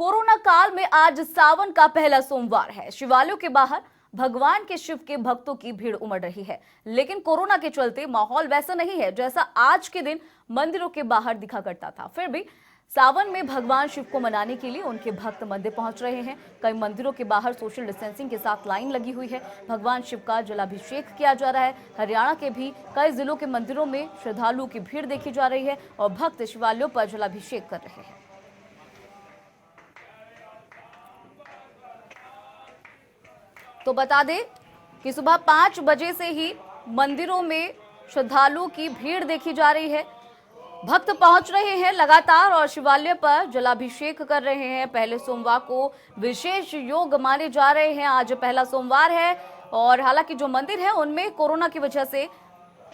Corona काल में आज सावन का पहला सोमवार है। शिवालयों के बाहर भगवान के शिव के भक्तों की भीड़ उमड़ रही है, लेकिन कोरोना के चलते माहौल वैसा नहीं है जैसा आज के दिन मंदिरों के बाहर दिखा करता था। फिर भी सावन में भगवान शिव को मनाने के लिए उनके भक्त मंदिर पहुंच रहे हैं। कई मंदिरों के बाहर सोशल डिस्टेंसिंग के साथ लाइन लगी हुई है। भगवान शिव का जलाभिषेक किया जा रहा है। हरियाणा के भी कई जिलों के मंदिरों में श्रद्धालुओं की भीड़ देखी जा रही है और भक्त शिवालयों पर जलाभिषेक कर रहे हैं। तो बता दें कि सुबह 5 बजे से ही मंदिरों में श्रद्धालुओं की भीड़ देखी जा रही है। भक्त पहुंच रहे हैं लगातार और शिवालय पर जलाभिषेक कर रहे हैं। पहले सोमवार को विशेष योग माने जा रहे हैं। आज पहला सोमवार है और हालांकि जो मंदिर है उनमें कोरोना की वजह से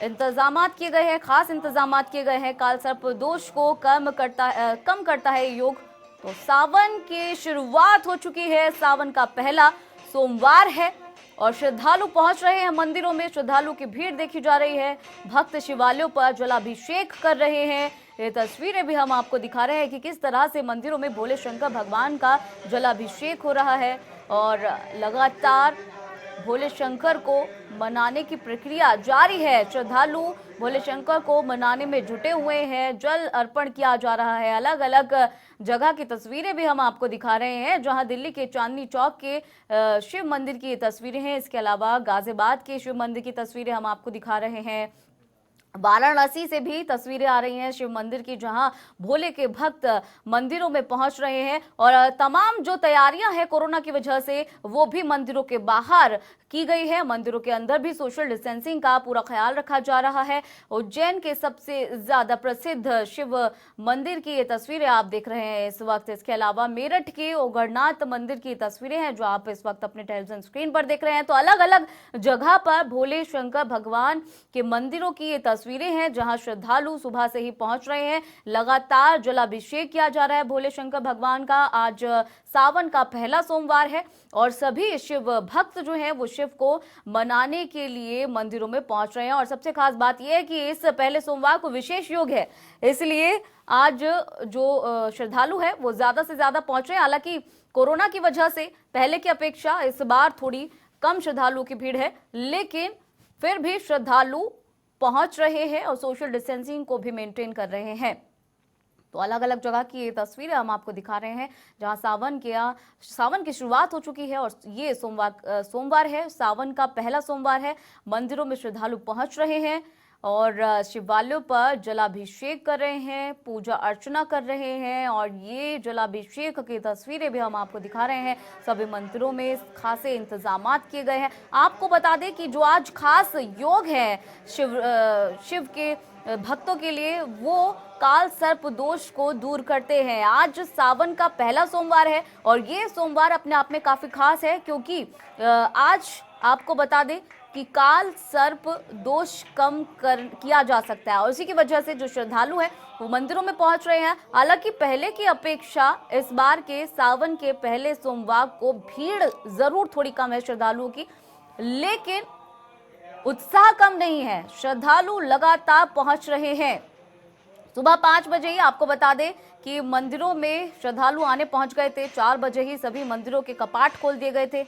इंतजामात किए गए हैं, खास इंतजामात किए गए हैं। काल सर्प दोष को कम करता है योग। तो सावन की शुरुआत हो चुकी है। सावन का पहला सोमवार है और श्रद्धालु पहुंच रहे हैं मंदिरों में। श्रद्धालु की भीड़ देखी जा रही है। भक्त शिवालयों पर जलाभिषेक कर रहे हैं। ये तस्वीरें भी हम आपको दिखा रहे हैं कि किस तरह से मंदिरों में भोले शंकर भगवान का जलाभिषेक हो रहा है और लगातार भोले शंकर को मनाने की प्रक्रिया जारी है। श्रद्धालु भोले शंकर को मनाने में जुटे हुए हैं। जल अर्पण किया जा रहा है। अलग अलग जगह की तस्वीरें भी हम आपको दिखा रहे हैं, जहां दिल्ली के चांदनी चौक के शिव मंदिर की तस्वीरें हैं। इसके अलावा गाजियाबाद के शिव मंदिर की तस्वीरें हम आपको दिखा रहे हैं। वाराणसी से भी तस्वीरें आ रही हैं शिव मंदिर की, जहां भोले के भक्त मंदिरों में पहुंच रहे हैं और तमाम जो तैयारियां हैं कोरोना की वजह से वो भी मंदिरों के बाहर की गई है। मंदिरों के अंदर भी सोशल डिस्टेंसिंग का पूरा ख्याल रखा जा रहा है। उज्जैन के सबसे ज्यादा प्रसिद्ध शिव मंदिर की ये तस्वीरें आप देख रहे हैं इस वक्त। इसके अलावा मेरठ के ओगरनाथ मंदिर की तस्वीरें हैं जो आप इस वक्त अपने टेलीविजन स्क्रीन पर देख रहे हैं। तो अलग अलग जगह पर भोले शंकर भगवान के मंदिरों की ये तस्वीरें हैं जहां श्रद्धालु सुबह से ही पहुंच रहे हैं। लगातार जलाभिषेक किया जा रहा है भोले शंकर भगवान का। आज सावन का पहला सोमवार है और सभी शिव भक्त जो हैं वो शिव को मनाने के लिए मंदिरों में पहुंच रहे हैं। और सबसे खास बात यह है कि इस पहले सोमवार को विशेष योग है, इसलिए आज जो श्रद्धालु है वो ज्यादा से ज्यादा पहुंच रहे हैं। हालांकि कोरोना की वजह से पहले की अपेक्षा इस बार थोड़ी कम श्रद्धालुओं की भीड़ है, लेकिन फिर भी श्रद्धालु पहुंच रहे हैं और सोशल डिस्टेंसिंग को भी मेंटेन कर रहे हैं। तो अलग अलग जगह की ये तस्वीरें हम आपको दिखा रहे हैं जहां सावन की शुरुआत हो चुकी है और ये सोमवार है। सावन का पहला सोमवार है। मंदिरों में श्रद्धालु पहुंच रहे हैं और शिवालयों पर जलाभिषेक कर रहे हैं, पूजा अर्चना कर रहे हैं। और ये जलाभिषेक की तस्वीरें भी हम आपको दिखा रहे हैं। सभी मंदिरों में खासे इंतजामात किए गए हैं। आपको बता दें कि जो आज खास योग है शिव के भक्तों के लिए, वो काल सर्प दोष को दूर करते हैं। आज सावन का पहला सोमवार है और ये सोमवार अपने आप में काफी खास है, क्योंकि आज आपको बता दें कि काल सर्प दोष किया जा सकता है और इसी की वजह से जो श्रद्धालु हैं वो मंदिरों में पहुंच रहे हैं। हालांकि पहले की अपेक्षा इस बार के सावन के पहले सोमवार को भीड़ जरूर थोड़ी कम है श्रद्धालुओं की, लेकिन उत्साह कम नहीं है। श्रद्धालु लगातार पहुंच रहे हैं। सुबह 5 बजे ही आपको बता दें कि मंदिरों में श्रद्धालु आने पहुंच गए थे। 4 बजे ही सभी मंदिरों के कपाट खोल दिए गए थे।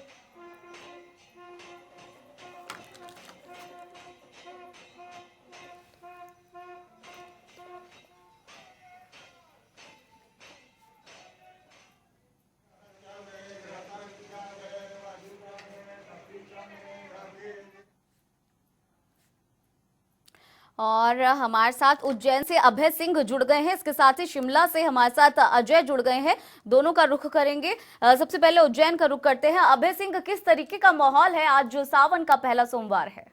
और हमारे साथ उज्जैन से अभय सिंह जुड़ गए हैं। इसके साथ ही शिमला से हमारे साथ अजय जुड़ गए हैं। दोनों का रुख करेंगे। सबसे पहले उज्जैन का रुख करते हैं। अभय सिंह, किस तरीके का माहौल है आज जो सावन का पहला सोमवार है?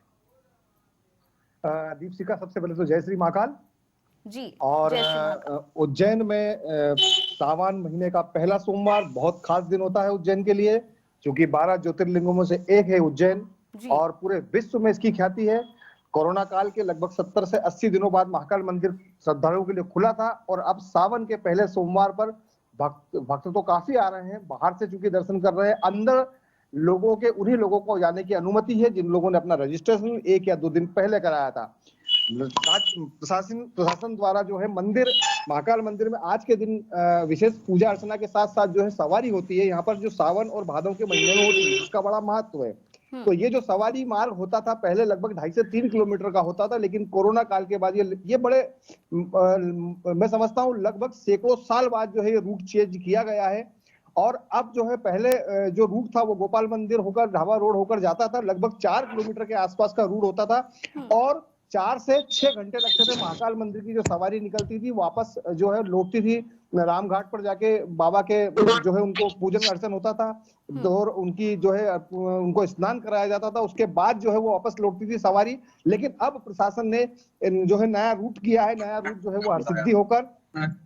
दीपशिखा, सबसे पहले तो जय श्री महाकाल जी। और उज्जैन में सावन महीने का पहला सोमवार बहुत खास दिन होता है उज्जैन के लिए, क्योंकि 12 ज्योतिर्लिंगों में से एक है उज्जैन और पूरे विश्व में इसकी ख्याति है। कोरोना काल के लगभग 70 से 80 दिनों बाद महाकाल मंदिर श्रद्धालुओं के लिए खुला था और अब सावन के पहले सोमवार पर भक्त तो काफी आ रहे हैं। बाहर से चूंकि दर्शन कर रहे हैं, अंदर उन्हीं लोगों को जाने की अनुमति है जिन लोगों ने अपना रजिस्ट्रेशन 1 या 2 दिन पहले कराया था। प्रशासन द्वारा जो है महाकाल मंदिर में आज के दिन विशेष पूजा अर्चना के साथ साथ जो है सवारी होती है। यहाँ पर जो सावन और भादव के महीने में होती है, इसका बड़ा महत्व है। तो ये जो सवारी मार्ग होता था पहले लगभग 2.5 से 3 किलोमीटर का होता था, लेकिन कोरोना काल के बाद ये बड़े मैं समझता हूँ लगभग सैकड़ों साल बाद जो है ये रूट चेंज किया गया है। और अब जो है पहले जो रूट था वो गोपाल मंदिर होकर ढाबा रोड होकर जाता था, लगभग 4 किलोमीटर के आसपास का रूट होता था और 4 से 6 घंटे लगते थे। महाकाल मंदिर की जो सवारी निकलती थी वापस जो है लौटती थी, रामघाट पर जाके बाबा के जो है उनको पूजन अर्चन होता था और उनकी जो है उनको स्नान कराया जाता था, उसके बाद जो है वो वापस लौटती थी सवारी। लेकिन अब प्रशासन ने जो है नया रूट किया है, नया रूट जो है वो हरसिद्धि होकर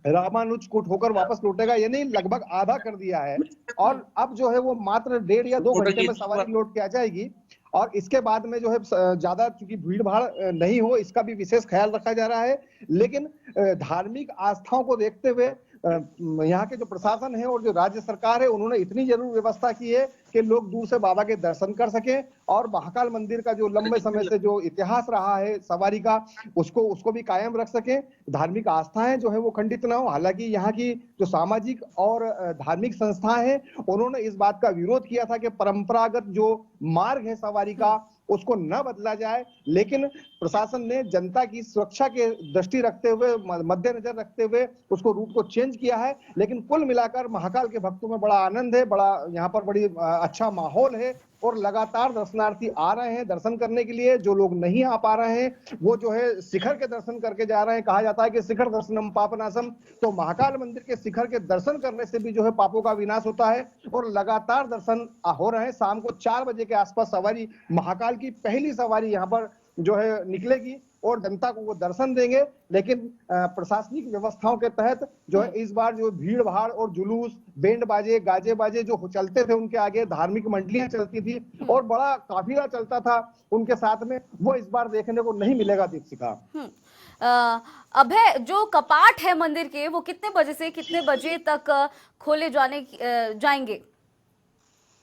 रामानुजकूट होकर वापस लौटेगा, ये नहीं लगभग आधा कर दिया है। और अब जो है वो मात्र 1.5 या 2 घंटे में सवारी लौट के आ जाएगी और इसके बाद में जो है ज्यादा चूंकि भीड़ भाड़ नहीं हो इसका भी विशेष ख्याल रखा जा रहा है। लेकिन धार्मिक आस्थाओं को देखते हुए यहाँ के जो प्रशासन है और जो राज्य सरकार है उन्होंने इतनी जरूर व्यवस्था की है कि लोग दूर से बाबा के दर्शन कर सकें और महाकाल मंदिर का जो लंबे समय से जो इतिहास रहा है सवारी का उसको भी कायम रख सकें। धार्मिक आस्थाएं जो है वो खंडित ना हो। हालांकि यहाँ की जो सामाजिक और धार्मिक संस्थाएं हैं उन्होंने इस बात का विरोध किया था कि परंपरागत जो मार्ग है सवारी का उसको न बदला जाए, लेकिन प्रशासन ने जनता की सुरक्षा के दृष्टि रखते हुए मद्देनजर रखते हुए उसको रूट को चेंज किया है। लेकिन कुल मिलाकर महाकाल के भक्तों में बड़ा आनंद है, बड़ा यहाँ पर बड़ी अच्छा माहौल है और लगातार दर्शनार्थी आ रहे हैं दर्शन करने के लिए। जो लोग नहीं आ पा रहे हैं वो जो है शिखर के दर्शन करके जा रहे हैं। कहा जाता है कि शिखर दर्शनम पापनाशम, तो महाकाल मंदिर के शिखर के दर्शन करने से भी जो है पापों का विनाश होता है और लगातार दर्शन हो रहे हैं। शाम को 4 बजे के आसपास सवारी महाकाल की पहली सवारी यहाँ पर जो है निकलेगी और जनता को वो दर्शन देंगे। लेकिन प्रशासनिक व्यवस्थाओं के तहत जो है इस बार जो भीड़ भाड़ और जुलूस, बैंड बाजे, गाजे बाजे जो चलते थे उनके आगे, धार्मिक मंडलियां चलती थी और बड़ा काफिला चलता था उनके साथ में, वो इस बार देखने को नहीं मिलेगा दीपशिखा। अभय, जो कपाट है मंदिर के वो कितने बजे से कितने बजे तक खोले जाएंगे?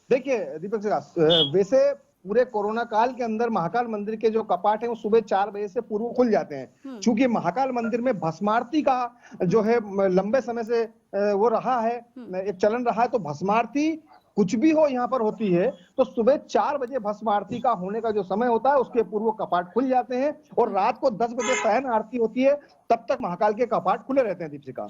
देखिए दीपक, वैसे पूरे कोरोना काल के अंदर महाकाल मंदिर के जो कपाट हैं वो सुबह 4 बजे से पूर्व खुल जाते हैं। चूंकि महाकाल मंदिर में भस्मारती का जो है लंबे समय से वो रहा है, एक चलन रहा है, तो भस्मारती कुछ भी हो यहाँ पर होती है तो सुबह 4 बजे भस्म आरती का होने का जो समय होता है उसके पूर्व कपाट खुल जाते हैं और रात को 10 बजे शयन आरती होती है, तब तक महाकाल के कपाट खुले रहते हैं दीपशिखा।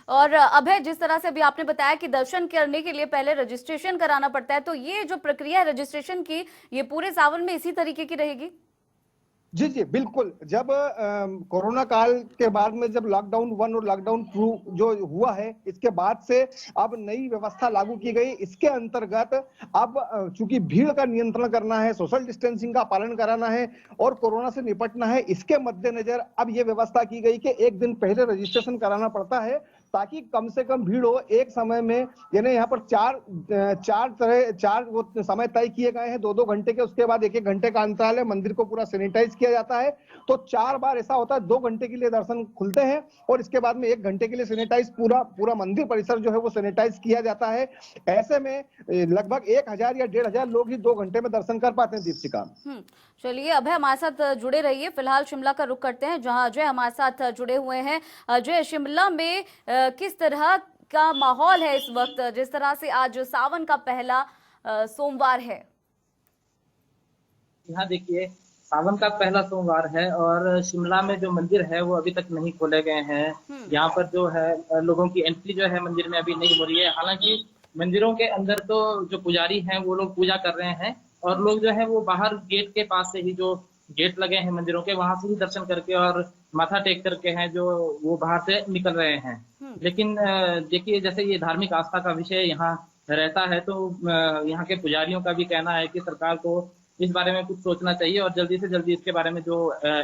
और अभय, जिस तरह से अभी आपने बताया कि दर्शन करने के लिए पहले रजिस्ट्रेशन कराना पड़ता है, तो ये जो प्रक्रिया है रजिस्ट्रेशन की, ये पूरे सावन में इसी तरीके की रहेगी? जी जी बिल्कुल। जब कोरोना काल के बाद में जब लॉकडाउन 1 और लॉकडाउन 2 जो हुआ है, इसके बाद से अब नई व्यवस्था लागू की गई। इसके अंतर्गत अब चूंकि भीड़ का नियंत्रण करना है, सोशल डिस्टेंसिंग का पालन कराना है और कोरोना से निपटना है, इसके मद्देनजर अब ये व्यवस्था की गई कि एक दिन पहले रजिस्ट्रेशन कराना पड़ता है ताकि कम से कम भीड़ हो। एक समय में यानी यहाँ पर चार वो समय तय किए गए हैं 2-2 घंटे के, उसके बाद 1-1 घंटे का अंतराल है। मंदिर को पूरा सैनिटाइज किया जाता है, तो 4 बार ऐसा होता है 2 घंटे के लिए दर्शन खुलते हैं और इसके बाद में 1 घंटे के लिए सैनिटाइज पूरा मंदिर परिसर जो है वो सैनिटाइज किया जाता है। ऐसे में लगभग 1000 या 1500 लोग ही 2 घंटे में दर्शन कर पाते हैं दीपशिखा। चलिए अभय, हमारे साथ जुड़े रहिए। फिलहाल शिमला का रुख करते हैं जहां अजय हमारे साथ जुड़े हुए हैं। अजय, शिमला में किस तरह का माहौल है इस वक्त, जिस तरह से आज सावन का पहला सोमवार है? यहाँ देखिए, सावन का पहला सोमवार है और शिमला में जो मंदिर है वो अभी तक नहीं खोले गए हैं। यहाँ पर जो है लोगों की एंट्री जो है मंदिर में अभी नहीं हो रही है। हालांकि मंदिरों के अंदर तो जो पुजारी हैं वो लोग पूजा कर रहे हैं और लोग जो है वो बाहर गेट के पास से ही, जो गेट लगे हैं मंदिरों के, वहां से ही दर्शन करके और माथा टेक करके हैं जो वो बाहर से निकल रहे हैं। लेकिन देखिए, जैसे ये धार्मिक आस्था का विषय यहाँ रहता है तो यहाँ के पुजारियों का भी कहना है कि सरकार को इस बारे में कुछ सोचना चाहिए और जल्दी से जल्दी इसके बारे में जो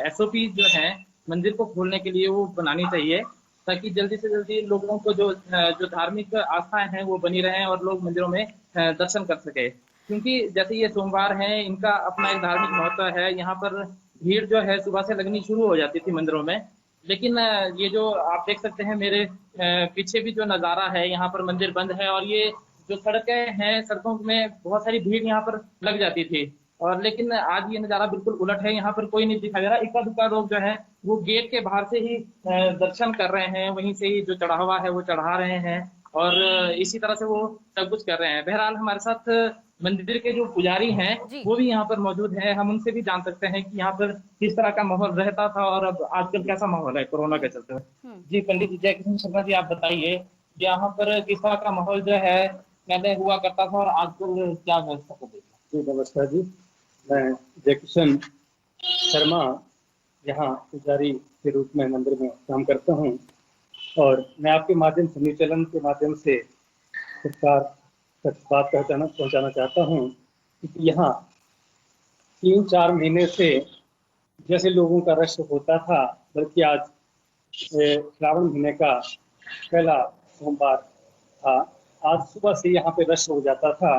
SOP जो है मंदिर को खोलने के लिए वो बनानी चाहिए, ताकि जल्दी से जल्दी लोगों को जो धार्मिक आस्थाएं हैं वो बनी रहें और लोग मंदिरों में दर्शन कर सके। क्योंकि जैसे ये सोमवार है, इनका अपना एक धार्मिक महत्व है। यहाँ पर भीड़ जो है सुबह से लगनी शुरू हो जाती थी मंदिरों में, लेकिन ये जो आप देख सकते हैं मेरे पीछे भी जो नज़ारा है, यहाँ पर मंदिर बंद है और ये जो सड़कें हैं, सड़कों में बहुत सारी भीड़ यहाँ पर लग जाती थी और लेकिन आज ये नज़ारा बिल्कुल उलट है, यहाँ पर कोई नहीं दिखाई दे रहा। इक्का दुक्का लोग जो है वो गेट के बाहर से ही दर्शन कर रहे हैं, वहीं से ही जो चढ़ावा है वो चढ़ा रहे हैं और इसी तरह से वो सब कुछ कर रहे हैं। बहरहाल हमारे साथ मंदिर के जो पुजारी हैं वो भी यहाँ पर मौजूद है, हम उनसे भी जान सकते हैं कि यहाँ पर किस तरह का माहौल रहता था और अब आजकल कैसा माहौल है कोरोना के चलते। जी पंडित जी, जय कृष्ण शर्मा जी, आप बताइए यहाँ पर किस तरह का माहौल जो है पहले हुआ करता था और आजकल क्या व्यवस्था हो गई? जी नमस्कार जी, मैं जयकिशन शर्मा यहाँ पुजारी के रूप में मंदिर में काम करता हूँ और मैं आपके माध्यम से निचलन के माध्यम से सरकार तक बात पहुँचाना चाहता हूँ कि यहाँ 3-4 महीने से जैसे लोगों का रश होता था, बल्कि आज श्रावण महीने का पहला सोमवार था, आज सुबह से यहाँ पे रश हो जाता था,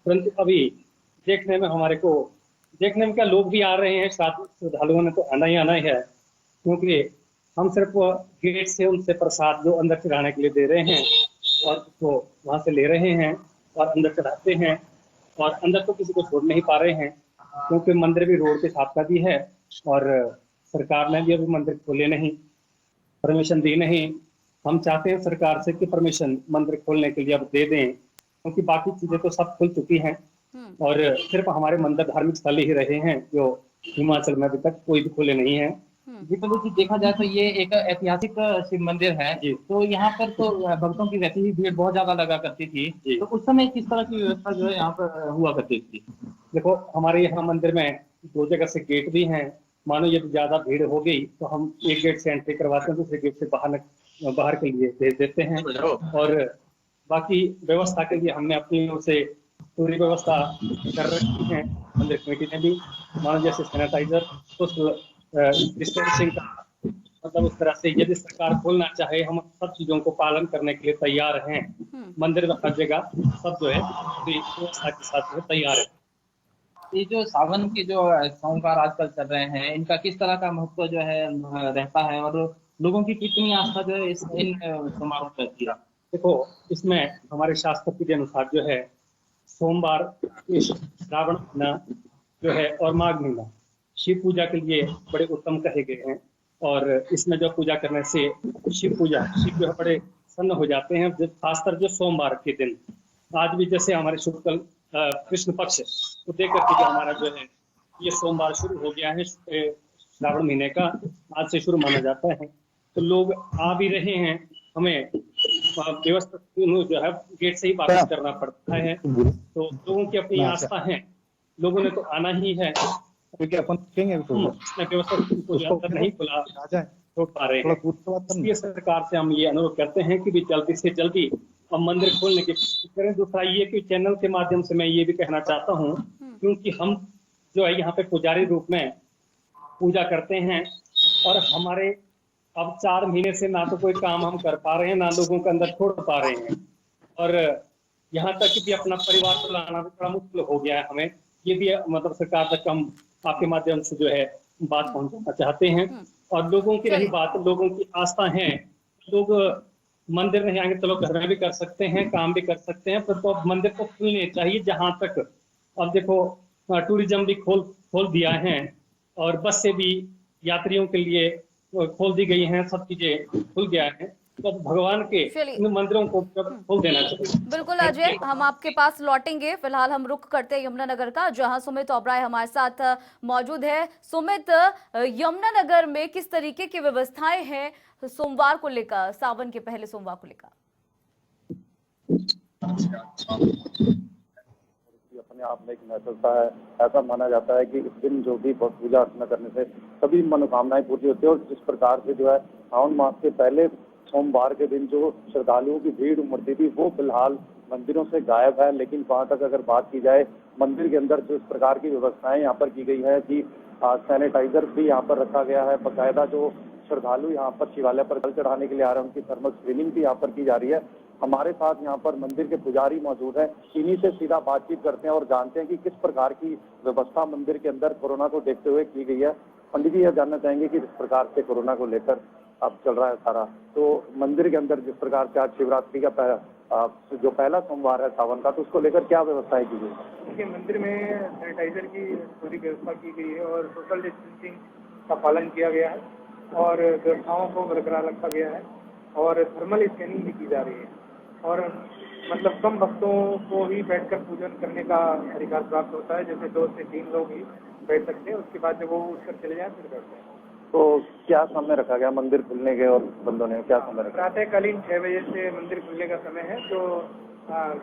परंतु अभी देखने में क्या लोग भी आ रहे हैं, साथ श्रद्धालुओं ने तो आना ही है, क्योंकि हम सिर्फ गेट से उनसे प्रसाद जो अंदर चढ़ाने के लिए दे रहे हैं और उसको वहाँ से ले रहे हैं और अंदर चढ़ाते हैं और अंदर तो किसी को छोड़ नहीं पा रहे हैं, क्योंकि मंदिर भी रोड के साथ का भी है और सरकार ने भी अभी मंदिर खोले नहीं, परमिशन दी नहीं। हम चाहते हैं सरकार से कि परमिशन मंदिर खोलने के लिए अब दे दें, क्योंकि बाकी चीजें तो सब खुल चुकी हैं और सिर्फ हमारे मंदिर धार्मिक स्थल ही रहे हैं जो हिमाचल में अभी तक कोई भी खुले नहीं है। जी पंडित जी, देखा जाए तो ये एक ऐतिहासिक शिव मंदिर है, तो यहाँ पर तो भक्तों की वैसे ही भीड़ बहुत ज्यादा लगा करती थी, तो उस समय किस तरह की व्यवस्था जो है यहाँ पर हुआ करती थी? देखो, हमारे यहाँ मंदिर में 2 जगह से गेट भी हैं, मानो यदि ज्यादा भीड़ हो गई तो हम एक गेट से एंट्री करवाते हैं, दूसरे गेट से बाहर के लिए भेज देते हैं और बाकी व्यवस्था के लिए हमने अपनी ओर से पूरी व्यवस्था कर रखी है। मंदिर कमेटी ने भी मानो जैसे सैनिटाइजर, सोशल डिस्टेंसिंग का मतलब उस तरह से यदि सरकार खोलना चाहे, हम सब चीजों को पालन करने के लिए तैयार हैं। मंदिर में हर जगह सब जो है व्यवस्था के साथ तैयार है। ये जो सावन के जो सोमवार आजकल चल रहे हैं, इनका किस तरह का महत्व जो है रहता है और लोगों की कितनी आस्था जो है इन समारोह पर रहती है? देखो, इसमें हमारे शास्त्र के अनुसार जो है सोमवार, श्रावण महीना जो है और माघ महीना शिव पूजा के लिए बड़े उत्तम कहे गए हैं और इसमें जो पूजा करने से शिव जो है बड़े प्रसन्न हो जाते हैं, खासकर जो सोमवार के दिन। आज भी जैसे हमारे शुक्ल कृष्ण पक्ष को देख करके जो हमारा जो है ये सोमवार शुरू हो गया है श्रावण महीने का, आज से शुरू माना जाता है, तो लोग आ भी रहे हैं। हमें व्यवस्था जो है गेट से ही वापस करना पड़ता है, तो लोगों की अपनी आस्था है, लोगों ने तो आना ही है, क्योंकि अपन व्यवस्था नहीं खुला छोड़ पा रहे हैं। इसलिए सरकार से हम ये अनुरोध करते हैं कि भी जल्दी से जल्दी हम मंदिर खोलने की कोशिश करें। दूसरा ये कि चैनल के माध्यम से मैं ये भी कहना चाहता हूँ, क्योंकि हम जो है यहाँ पे पुजारी रूप में पूजा करते हैं और हमारे अब 4 महीने से ना तो कोई काम हम कर पा रहे हैं, ना लोगों के अंदर छोड़ पा रहे हैं और यहाँ तक कि भी अपना परिवार चलाना भी बड़ा मुश्किल हो गया है हमें। ये भी मतलब सरकार तक हम आपके माध्यम से जो है बात पहुंचाना चाहते हैं। और लोगों की रही बात, लोगों की आस्था है, लोग मंदिर नहीं आएंगे, चलो घर में भी कर सकते हैं, काम भी कर सकते हैं, पर तो अब मंदिर को खुलने चाहिए। जहां तक अब देखो टूरिज्म भी खोल दिया है और बस से भी यात्रियों के लिए खोल दी गई हैं, सब चीजें खुल गया है, तो भगवान के इन मंदिरों को खोल देना चाहिए। बिल्कुल अजय, हम आपके पास लौटेंगे, फिलहाल हम रुख करते हैं यमुनानगर का, जहां सुमित ओबराय हमारे साथ मौजूद है। सुमित, यमुनानगर में किस तरीके की व्यवस्थाएं हैं सोमवार को लेकर, सावन के पहले सोमवार को लेकर? अपने आप में एक महत्वता है। ऐसा माना जाता है कि इस दिन जो भी पूजा अर्चना करने से सभी मनोकामनाएं पूरी होती है और जिस प्रकार से जो है सावन मास के पहले सोमवार के दिन जो श्रद्धालुओं की भीड़ उमड़ती थी वो फिलहाल मंदिरों से गायब है। लेकिन वहां तक अगर बात की जाए, मंदिर के अंदर जो इस प्रकार की व्यवस्थाएं यहाँ पर की गई है कि सैनिटाइजर भी यहाँ पर रखा गया है, बाकायदा जो श्रद्धालु यहाँ पर शिवालय पर जल चढ़ाने के लिए आ रहे हैं उनकी थर्मल स्क्रीनिंग भी यहाँ पर की जा रही है। हमारे साथ यहाँ पर मंदिर के पुजारी मौजूद हैं, इन्हीं से सीधा बातचीत करते हैं और जानते हैं कि किस प्रकार की व्यवस्था मंदिर के अंदर कोरोना को देखते हुए की गई है। पंडित जी, यह जानना चाहेंगे कि किस प्रकार से कोरोना को लेकर अब चल रहा है सारा। तो मंदिर के अंदर जिस प्रकार से आज शिवरात्रि का जो पहला सोमवार है सावन का, तो उसको लेकर क्या व्यवस्थाएं की गई? देखिए, मंदिर में सैनिटाइजर की पूरी व्यवस्था की गई है और सोशल डिस्टेंसिंग का पालन किया गया है और व्यवस्थाओं को बरकरार रखा गया है और थर्मल स्कैनिंग भी की जा रही है और मतलब कम भक्तों को ही बैठकर पूजन करने का अधिकार प्राप्त होता है। जैसे 2 से 3 लोग ही बैठ सकते हैं, उसके बाद जब वो उठकर चले जाएं फिर बैठते हैं। तो क्या समय रखा गया मंदिर खुलने के और बंद होने का, क्या समय रखा? प्रातःकालीन 6 बजे से मंदिर खुलने का समय है, जो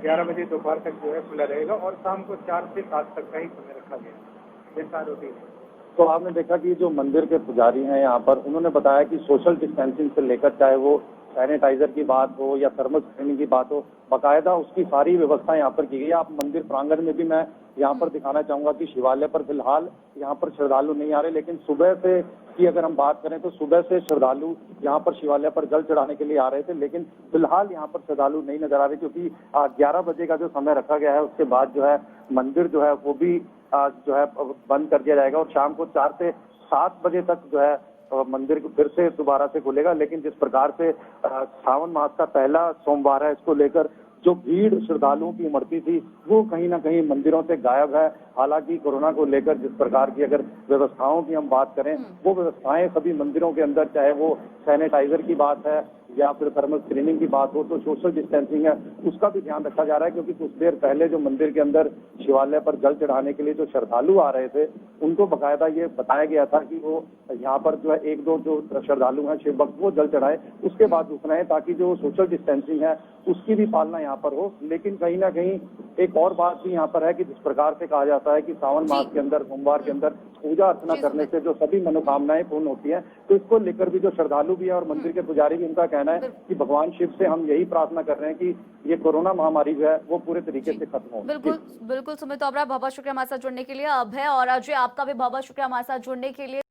11 बजे दोपहर तक जो है खुला रहेगा और शाम को 4 से 7 तक का ही समय रखा गया है। जैसा रूटीन है। तो आपने देखा कि जो मंदिर के पुजारी हैं यहाँ पर, उन्होंने बताया कि सोशल डिस्टेंसिंग से लेकर चाहे वो सैनिटाइजर की बात हो या थर्मल स्क्रीनिंग की बात हो, बाकायदा उसकी सारी व्यवस्था यहाँ पर की गई है। आप मंदिर प्रांगण में भी मैं यहाँ पर दिखाना चाहूंगा कि शिवालय पर फिलहाल यहाँ पर श्रद्धालु नहीं आ रहे, लेकिन सुबह से की अगर हम बात करें तो सुबह से श्रद्धालु यहाँ पर शिवालय पर जल चढ़ाने के लिए आ रहे थे, लेकिन फिलहाल यहाँ पर श्रद्धालु नहीं नजर आ रहे क्योंकि 11 बजे का जो समय रखा गया है उसके बाद जो है मंदिर जो है वो भी जो है बंद कर दिया जाएगा और शाम को 4 से 7 बजे तक जो है मंदिर को फिर से दोबारा से खुलेगा। लेकिन जिस प्रकार से सावन मास का पहला सोमवार है, इसको लेकर जो भीड़ श्रद्धालुओं की उमड़ती थी वो कहीं ना कहीं मंदिरों से गायब है। हालांकि कोरोना को लेकर जिस प्रकार की अगर व्यवस्थाओं की हम बात करें, वो व्यवस्थाएं सभी मंदिरों के अंदर, चाहे वो सैनिटाइजर की बात है या फिर थर्मल स्क्रीनिंग की बात हो, तो सोशल डिस्टेंसिंग है उसका भी ध्यान रखा जा रहा है। क्योंकि कुछ देर पहले जो मंदिर के अंदर शिवालय पर जल चढ़ाने के लिए जो श्रद्धालु आ रहे थे, उनको बाकायदा ये बताया गया था कि वो यहाँ पर जो है 1-2 जो श्रद्धालु हैं शिव भक्त वो जल चढ़ाए, उसके बाद रुकना है, ताकि जो सोशल डिस्टेंसिंग है उसकी भी पालना यहाँ पर हो। लेकिन कहीं ना कहीं एक और बात भी यहाँ पर है कि जिस प्रकार से कहा जाता है कि सावन मास के अंदर, सोमवार के अंदर पूजा अर्चना करने से जो सभी मनोकामनाएं पूर्ण होती हैं, तो इसको लेकर भी जो श्रद्धालु भी है और मंदिर के पुजारी भी, उनका कहना है कि भगवान शिव से हम यही प्रार्थना कर रहे हैं कि ये कोरोना महामारी जो है वो पूरे तरीके से खत्म हो। बिल्कुल बिल्कुल सुमित ओबरा, बहुत शुक्रिया हमारे साथ जुड़ने के लिए। अभय और अजय, आपका भी बहुत शुक्रिया हमारे साथ जुड़ने के लिए।